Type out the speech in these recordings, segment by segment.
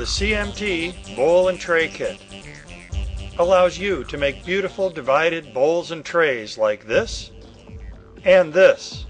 The CMT Bowl and Tray Kit allows you to make beautiful divided bowls and trays like this and this.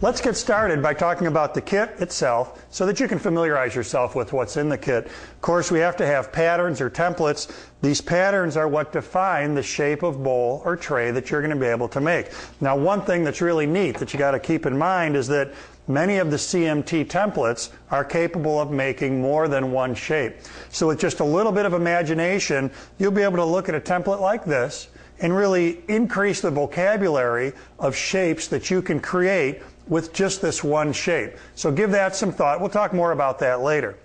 Let's get started by talking about the kit itself so that you can familiarize yourself with what's in the kit. Of course, we have to have patterns or templates. These patterns are what define the shape of bowl or tray that you're going to be able to make. Now, one thing that's really neat that you got to keep in mind is that many of the CMT templates are capable of making more than one shape. So with just a little bit of imagination, you'll be able to look at a template like this and really increase the vocabulary of shapes that you can create with just this one shape. So give that some thought. We'll talk more about that later.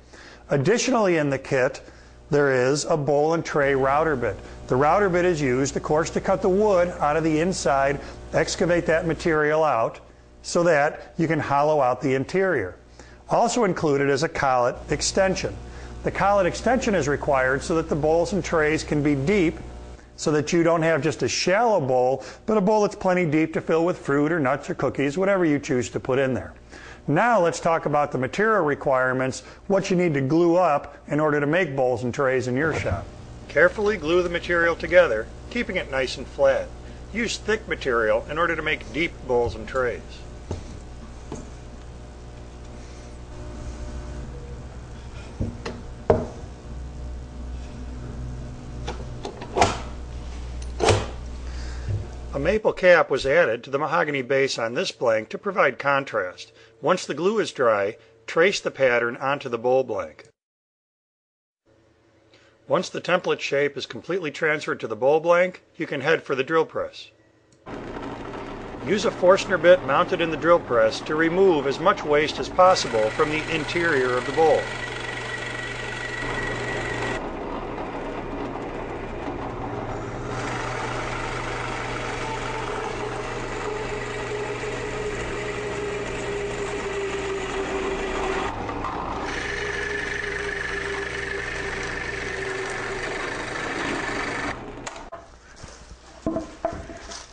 Additionally in the kit, there is a bowl and tray router bit. The router bit is used, of course, to cut the wood out of the inside, excavate that material out, so that you can hollow out the interior. Also included is a collet extension. The collet extension is required so that the bowls and trays can be deep, so that you don't have just a shallow bowl, but a bowl that's plenty deep to fill with fruit or nuts or cookies, whatever you choose to put in there. Now let's talk about the material requirements, what you need to glue up in order to make bowls and trays in your shop. Carefully glue the material together, keeping it nice and flat. Use thick material in order to make deep bowls and trays. A maple cap was added to the mahogany base on this blank to provide contrast. Once the glue is dry, trace the pattern onto the bowl blank. Once the template shape is completely transferred to the bowl blank, you can head for the drill press. Use a Forstner bit mounted in the drill press to remove as much waste as possible from the interior of the bowl.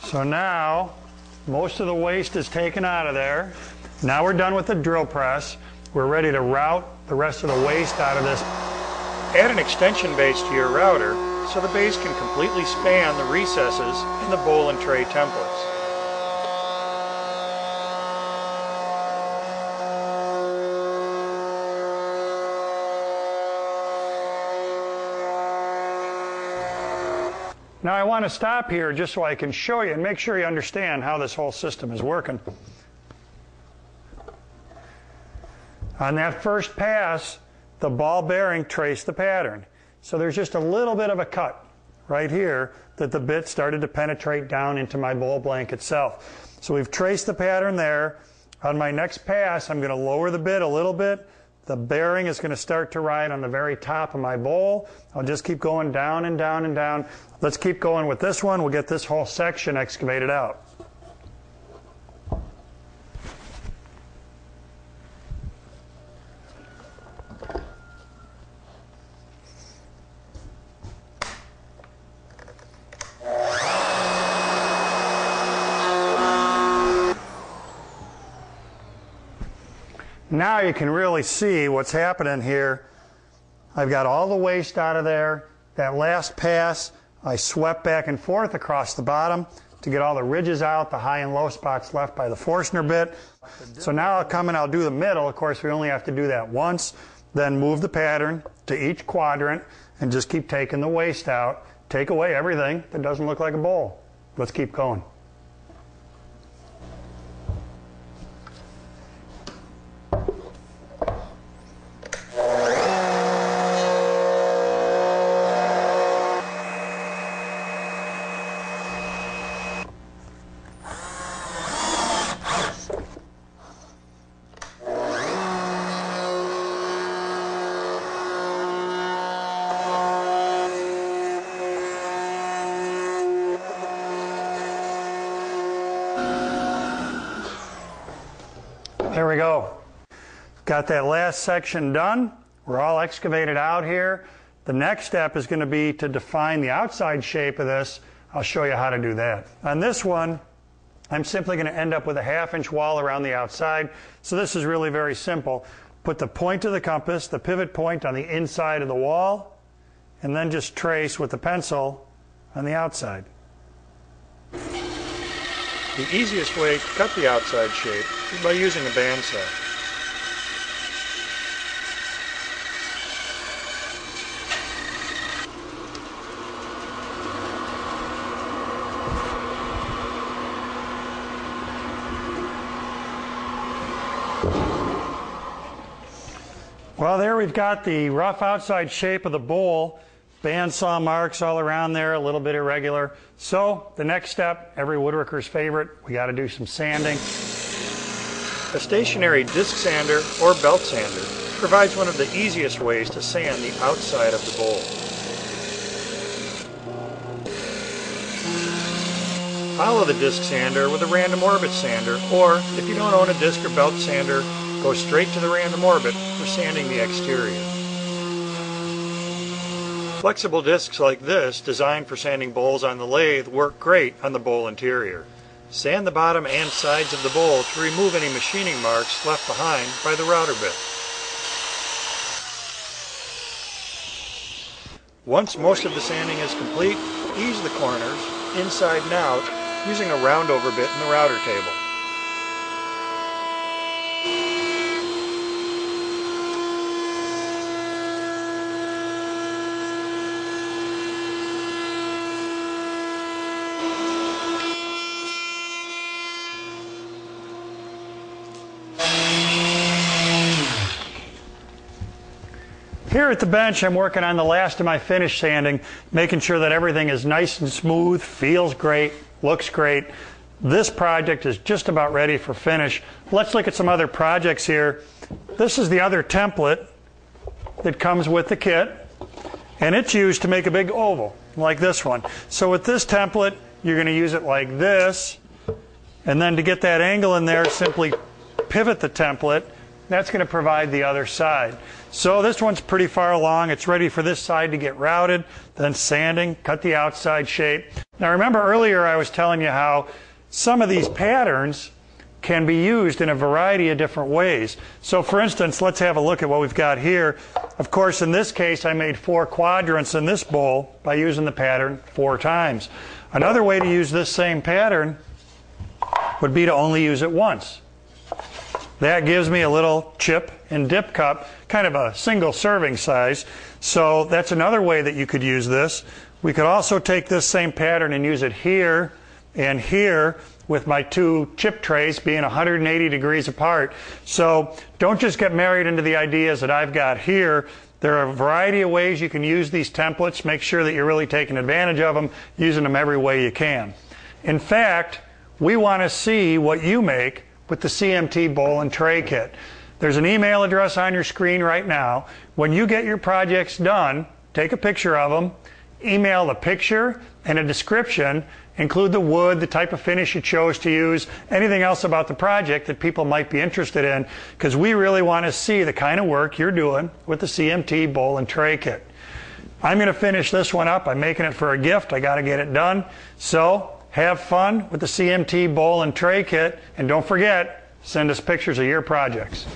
So now, most of the waste is taken out of there. Now we're done with the drill press. We're ready to route the rest of the waste out of this. Add an extension base to your router so the base can completely span the recesses in the bowl and tray templates. Now I want to stop here just so I can show you and make sure you understand how this whole system is working. On that first pass, the ball bearing traced the pattern. So there's just a little bit of a cut right here that the bit started to penetrate down into my bowl blank itself. So we've traced the pattern there. On my next pass, I'm going to lower the bit a little bit. The bearing is going to start to ride on the very top of my bowl. I'll just keep going down and down and down. Let's keep going with this one. We'll get this whole section excavated out. Now you can really see what's happening here. I've got all the waste out of there. That last pass, I swept back and forth across the bottom to get all the ridges out, the high and low spots left by the Forstner bit. So now I'll come and I'll do the middle. Of course, we only have to do that once. Then move the pattern to each quadrant and just keep taking the waste out. Take away everything that doesn't look like a bowl. Let's keep going. There we go. Got that last section done. We're all excavated out here. The next step is going to be to define the outside shape of this. I'll show you how to do that. On this one, I'm simply going to end up with a 1/2 inch wall around the outside. So this is really very simple. put the point of the compass, the pivot point, on the inside of the wall, and then just trace with the pencil on the outside. The easiest way to cut the outside shape is by using a bandsaw. Well, there we've got the rough outside shape of the bowl. Bandsaw marks all around there, a little bit irregular. So the next step, every woodworker's favorite, we got to do some sanding. A stationary disc sander or belt sander provides one of the easiest ways to sand the outside of the bowl. Follow the disc sander with a random orbit sander, or if you don't own a disc or belt sander, go straight to the random orbit for sanding the exterior. Flexible discs like this, designed for sanding bowls on the lathe, work great on the bowl interior. Sand the bottom and sides of the bowl to remove any machining marks left behind by the router bit. Once most of the sanding is complete, ease the corners, inside and out, using a roundover bit in the router table. Here at the bench, I'm working on the last of my finish sanding, making sure that everything is nice and smooth, feels great, looks great. This project is just about ready for finish. Let's look at some other projects here. This is the other template that comes with the kit, and it's used to make a big oval, like this one. So with this template, you're going to use it like this, and then to get that angle in there, simply pivot the template. That's going to provide the other side. So this one's pretty far along. It's ready for this side to get routed, then sanding, cut the outside shape. Now remember earlier I was telling you how some of these patterns can be used in a variety of different ways. So for instance, let's have a look at what we've got here. Of course, in this case, I made 4 quadrants in this bowl by using the pattern 4 times. Another way to use this same pattern would be to only use it once. That gives me a little chip and dip cup, kind of a single serving size. So that's another way that you could use this. We could also take this same pattern and use it here and here with my 2 chip trays being 180 degrees apart. So don't just get married into the ideas that I've got here. There are a variety of ways you can use these templates. Make sure that you're really taking advantage of them, using them every way you can. In fact, we want to see what you make with the CMT bowl and tray kit. There's an email address on your screen right now. When you get your projects done, take a picture of them, email the picture and a description, include the wood, the type of finish you chose to use, anything else about the project that people might be interested in, because we really want to see the kind of work you're doing with the CMT bowl and tray kit. I'm going to finish this one up. I'm making it for a gift. I got to get it done. So have fun with the CMT bowl and tray kit, and don't forget, send us pictures of your projects.